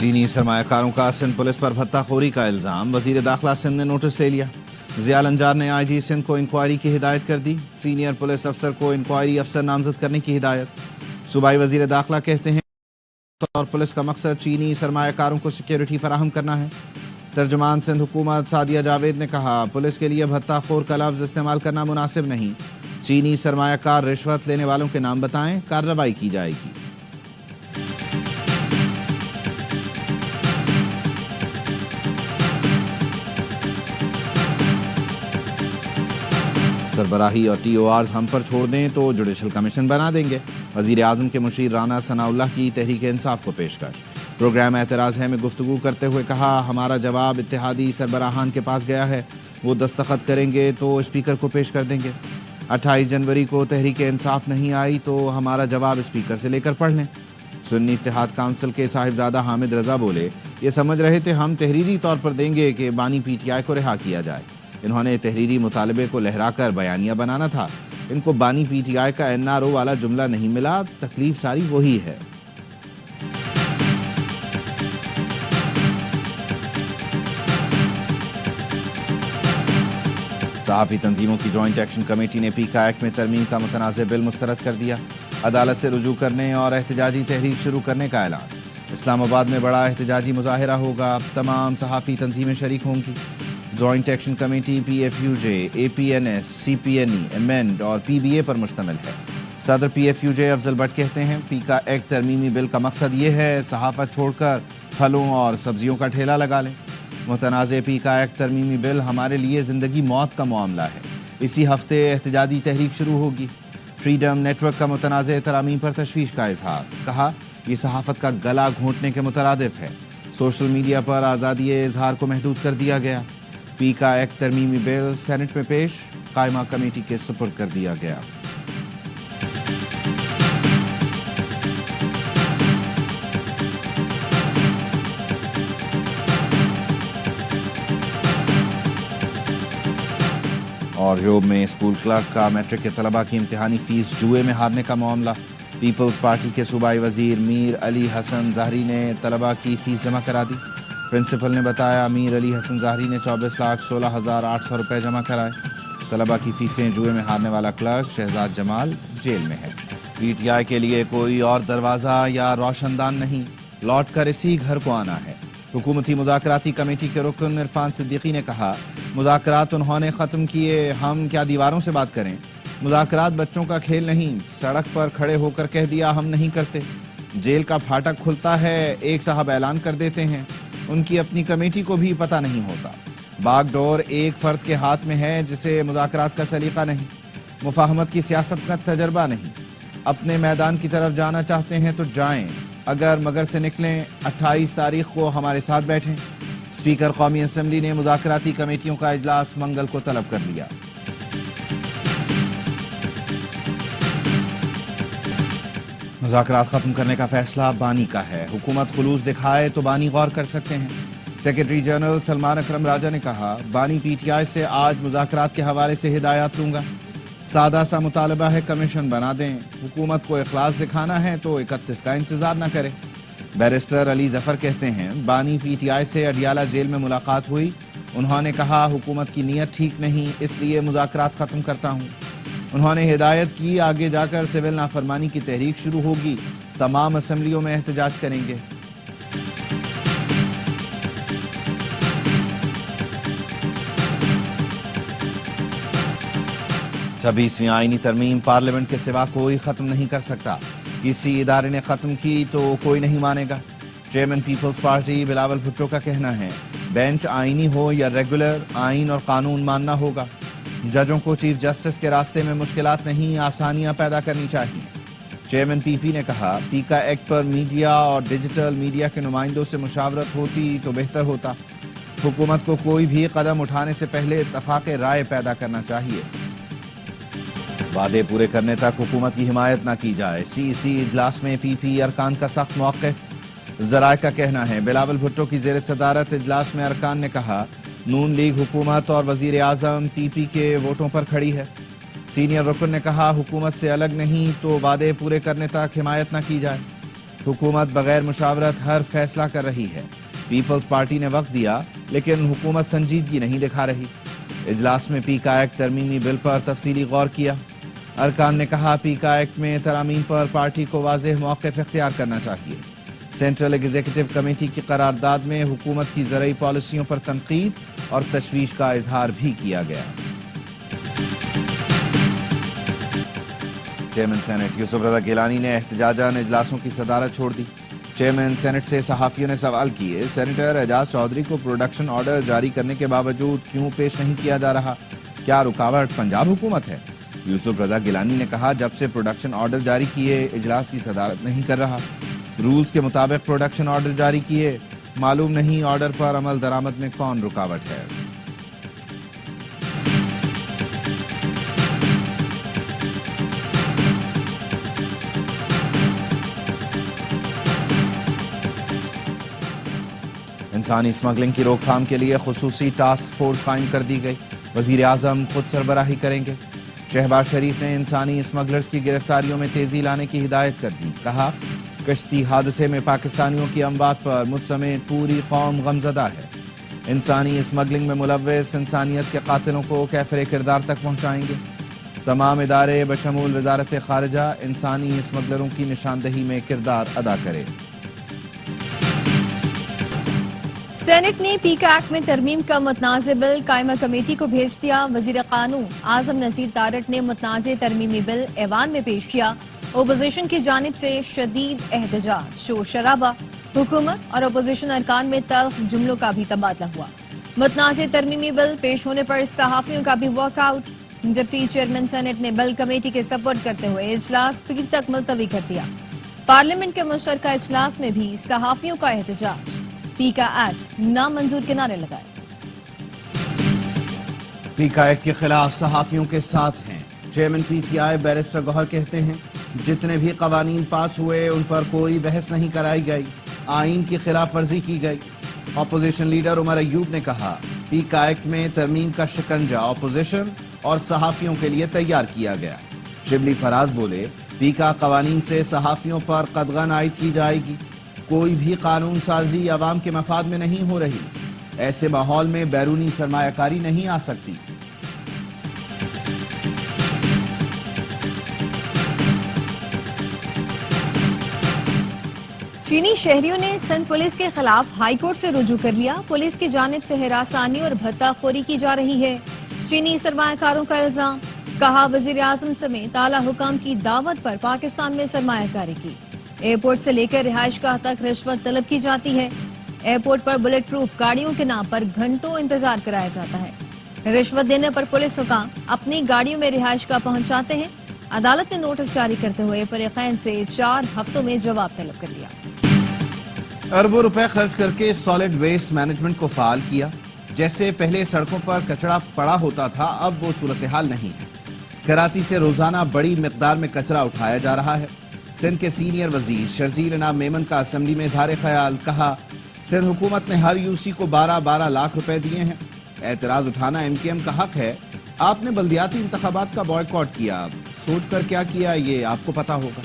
चीनी सरमाया कारों का सिंध पुलिस पर भत्ता खोरी का इल्जाम, वजीर दाखिला सिंध ने नोटिस ले लिया। ज़ियाल अंजार ने IG सिंध को इंक्वायरी की हिदायत कर दी। सीनियर पुलिस अफसर को इंक्वायरी अफसर नामजद करने की हिदायत। सूबाई वजीर दाखिला कहते हैं और पुलिस का मकसद चीनी सरमायाकारों को सिक्योरिटी फराहम करना है। तर्जुमान सिंध हुकूमत सादिया जावेद ने कहा, पुलिस के लिए भत्ता खोर का लफ्ज़ इस्तेमाल करना मुनासिब नहीं। चीनी सरमायाकार रिश्वत लेने वालों के नाम बताएं, कार्रवाई की जाएगी। सरबराही और TORs हम पर छोड़ दें तो जुडिशल कमीशन बना देंगे। वज़ीर आज़म के मुशीर राना सनाउल्लाह की तहरीक इंसाफ को पेशकश। प्रोग्राम एतराज़ है में गुफ्तगू करते हुए कहा, हमारा जवाब इत्तेहादी सरबराहान के पास गया है, वो दस्तखत करेंगे तो स्पीकर को पेश कर देंगे। 28 जनवरी को तहरीक इंसाफ नहीं आई तो हमारा जवाब स्पीकर से लेकर पढ़ लें। सुन्नी इत्तेहाद काउंसिल के साहिबजादा हामिद रजा बोले, ये समझ रहे थे हम तहरीरी तौर पर देंगे कि बानी PTI को रिहा किया जाए। इन्होंने तहरीरी मुतालबे को लहराकर बयानिया बनाना था। इनको बानी PTI का NRO वाला जुमला नहीं मिला, तकलीफ सारी वही है। सहाफ़ी तंजीमों की जॉइंट एक्शन कमेटी ने पीका एक्ट में तरमीम का मुतनाज़ बिल मुस्तरद कर दिया। अदालत से रुजू करने और एहतजाजी तहरीक शुरू करने का ऐलान। इस्लामाबाद में बड़ा एहतजाजी मुजाहिरा होगा, तमाम सहाफ़ी तंजीमें शरीक होंगी। Joint action committee PFUJ, APNS, CPNE, amend और PBA पर मुश्तमिल है। सदर PFUJ अफजल भट्ट कहते हैं, पीका एक्ट तरमीमी बिल का मकसद ये है सहाफ़त छोड़कर फलों और सब्जियों का ठेला लगा लें। मुतनाज़े पीका एक्ट तरमीमी बिल हमारे लिए ज़िंदगी मौत का मामला है। इसी हफ्ते एहतजाजी तहरीक शुरू होगी। फ्रीडम नेटवर्क का मुतनाज़े तरामीम पर तशवीश का इजहार, कहा यह सहाफ़त का गला घोंटने के मुतरादिफ है। सोशल मीडिया पर आज़ादी इजहार को महदूद कर दिया गया। पीका एक्ट तरमीमी बिल सेनेट में पेश, कायमा कमेटी के सुपुर्द कर दिया गया। और जोब में स्कूल क्लर्क का मैट्रिक के तलबा की इम्तिहानी फीस जुए में हारने का मामला। पीपल्स पार्टी के सूबाई वजीर मीर अली हसन ज़ाहरी ने तलबा की फीस जमा करा दी। प्रिंसिपल ने बताया, मीर अली हसन ज़ाहरी ने 24,16,800 रुपये जमा कराए। तलबा की फीसें जुए में हारने वाला क्लर्क शहजाद जमाल जेल में है। PTI के लिए कोई और दरवाज़ा या रोशनदान नहीं, लौट कर इसी घर को आना है। हुकूमती मुज़ाकराती कमेटी के रुकन इरफान सिद्दीकी ने कहा, मुज़ाकरात उन्होंने ख़त्म किए, हम क्या दीवारों से बात करें। मुज़ाकरात बच्चों का खेल नहीं, सड़क पर खड़े होकर कह दिया हम नहीं करते। जेल का फाटक खुलता है, एक साहब ऐलान कर देते हैं, उनकी अपनी कमेटी को भी पता नहीं होता। बागडोर एक फर्द के हाथ में है जिसे मुज़ाकरात का सलीका नहीं, मुफाहमत की सियासत का तजर्बा नहीं। अपने मैदान की तरफ जाना चाहते हैं तो जाएं, अगर मगर से निकलें 28 तारीख को हमारे साथ बैठें। स्पीकर कौमी असम्बली ने मुज़ाकराती कमेटियों का इजलास मंगल को तलब कर लिया। मुज़ाकरात खत्म करने का फैसला बानी का है। हुकूमत खुलूस दिखाए तो बानी गौर कर सकते हैं। सेक्रेटरी जनरल सलमान अकरम राजा ने कहा, बानी PTI से आज मुज़ाकरात के हवाले से हिदायत लूंगा। सादा सा मुतालबा है, कमीशन बना दें। हुकूमत को इखलास दिखाना है तो 31 का इंतजार न करें। बैरिस्टर अली जफर कहते हैं, बानी PTI से अडियाला जेल में मुलाकात हुई। उन्होंने कहा, हुकूमत की नीयत ठीक नहीं, इसलिए मुज़ाकरात खत्म करता हूँ। उन्होंने हिदायत की, आगे जाकर सिविल नाफरमानी की तहरीक शुरू होगी, तमाम असम्बलियों में एहतजाज करेंगे। छब्बीसवीं आईनी तरमीम पार्लियामेंट के सिवा कोई खत्म नहीं कर सकता। किसी इदारे ने खत्म की तो कोई नहीं मानेगा। Chairman Peoples Party Bilawal Bhutto का कहना है, बेंच आईनी हो या रेगुलर, आइन और कानून मानना होगा। जजों को चीफ जस्टिस के रास्ते में मुश्किलात नहीं, आसानियां पैदा करनी चाहिए। चेयरमैन PP ने कहा, पीका एक्ट पर मीडिया और डिजिटल मीडिया के नुमाइंदों से मुशावरत होती तो बेहतर होता। हुकूमत को कोई भी कदम उठाने से पहले इत्तफाक राय पैदा करना चाहिए। वादे पूरे करने तक हुकूमत की हिमायत न की जाए। CEC इजलास में PP अरकान का सख्त मौक़िफ़। ज़राए का कहना है, बिलावल भुट्टो की ज़ेर सदारत इजलास में अरकान ने कहा, नून लीग हुकूमत और वज़ीर आज़म PP के वोटों पर खड़ी है। सीनियर रुकन ने कहा, हुकूमत से अलग नहीं तो वादे पूरे करने तक हिमायत न की जाए। حکومت بغیر مشاورت ہر فیصلہ کر رہی ہے. پیپلز پارٹی نے وقت دیا لیکن حکومت سنجیدگی نہیں دکھا رہی. اجلاس میں پیکا ایکٹ ترمیمی بل پر تفصیلی غور کیا. ارکان نے کہا پیکا ایکٹ میں ترامیم پر پارٹی کو واضح موقف اختیار کرنا چاہیے. سینٹرل ایگزیکٹو کمیٹی کی قرارداد میں حکومت کی زرعی پالیسیوں پر تنقید اور تشویش کا اظہار بھی کیا گیا. چیئرمین سینٹ یوسف رضا گیلانی نے احتجاجاً اجلاسوں کی صدارت چھوڑ دی. چیئرمین سینٹ سے صحافیوں نے سوال کیے سینیٹر اعجاز چودھری کو پروڈکشن آرڈر جاری کرنے کے باوجود کیوں پیش نہیں کیا جا رہا؟ کیا رکاوٹ پنجاب حکومت ہے؟ یوسف رضا گیلانی نے کہا جب سے پروڈکشن آرڈر جاری کیے اجلاس کی صدارت نہیں کر رہا. رولز کے مطابق پروڈکشن آرڈر جاری کیے، معلوم نہیں آرڈر پر عمل درآمد میں کون رکاوٹ ہے. انسانی اسمگلنگ کی روک تھام کے لیے خصوصی ٹاسک فورس قائم کر دی گئی. وزیر اعظم خود سربراہی کریں گے. شہباز شریف نے انسانی اسمگلرز کی گرفتاریوں میں تیزی لانے کی ہدایت کر دی. کہا کشتی حادثے میں پاکستانیوں کی اموات پر مجھ سمیت پوری قوم غمزدہ ہے. انسانی اسمگلنگ میں ملوث انسانیت کے قاتلوں کو کیفر کردار تک پہنچائیں گے. تمام ادارے بشمول وزارت خارجہ انسانی اسمگلروں کی نشاندہی میں کردار ادا کرے. سینٹ نے پیکا ایکٹ میں ترمیم کا متنازع بل قائمہ کمیٹی کو بھیج دیا. وزیر قانون اعظم نذیر تارڑ نے متنازع ترمیمی بل ایوان میں پیش کیا. اپوزیشن کی جانب سے شدید احتجاج، شور شرابہ، حکومت اور اپوزیشن ارکان میں تلخ جملوں کا بھی تبادلہ ہوا. متنازع ترمیمی بل پیش ہونے پر صحافیوں کا بھی walk out. Deputy chairman senate نے بل کمیٹی کے سپورٹ کرتے ہوئے اجلاس پیر تک ملتوی کر دیا. پارلیمنٹ کے مشترکہ اجلاس میں بھی صحافیوں کا احتجاج. پیکا ایکٹ نامنظور کے نعرے لگائے. پیکا ایکٹ کے خلاف صحافیوں کے ساتھ ہیں. Chairman P T I barrister Gohar کہتے ہیں جتنے بھی قوانین پاس ہوئے ان پر کوئی بحث نہیں کرائی گئی، آئین کی خلاف ورزی کی گئی. اپوزیشن لیڈر عمر ایوب نے کہا پیکا ایکٹ میں ترمیم کا شکنجہ اپوزیشن اور صحافیوں کے لیے تیار کیا گیا. شبلی فراز بولے پیکا قوانین سے صحافیوں پر قدغن عائد کی جائے گی. کوئی بھی قانون سازی عوام کے مفاد میں نہیں ہو رہی. ایسے ماحول میں بیرونی سرمایہ کاری نہیں آ سکتی. چینی شہریوں نے سندھ پولیس کے خلاف ہائی کورٹ سے رجوع کر لیا. پولیس کی جانب سے ہراسانی اور بھتہ خوری کی جا رہی ہے. چینی سرمایہ کاروں کا الزام. کہا وزیر اعظم سمیت اعلیٰ حکام کی دعوت پر پاکستان میں سرمایہ کاری کی. ایئرپورٹ سے لے کر رہائش گاہ تک رشوت طلب کی جاتی ہے. ایئرپورٹ پر بلٹ پروف گاڑیوں کے نام پر گھنٹوں انتظار کرایا جاتا ہے. رشوت دینے پر پولیس حکام اپنی گاڑیوں میں رہائش گاہ پہنچاتے ہیں. عدالت نے نوٹس جاری کرتے ہوئے فریقین سے 4 ہفتوں میں جواب طلب کر لیا. اربوں روپے خرچ کر کے سالڈ ویسٹ مینجمنٹ کو فعال کیا. جیسے پہلے سڑکوں پر کچرا پڑا ہوتا تھا اب وہ صورتحال نہیں ہے. کراچی سے روزانہ بڑی مقدار میں کچرا اٹھایا جا رہا ہے. سندھ کے سینئر وزیر شرجیل انعام میمن کا اسمبلی میں اظہار خیال. کہا سندھ حکومت نے ہر یو سی کو 12 لاکھ روپے دیے ہیں. اعتراض اٹھانا ایم کیو ایم کا حق ہے. آپ نے بلدیاتی انتخابات کا بائیکاٹ کیا، سوچ کر کیا کیا یہ آپ کو پتا ہوگا.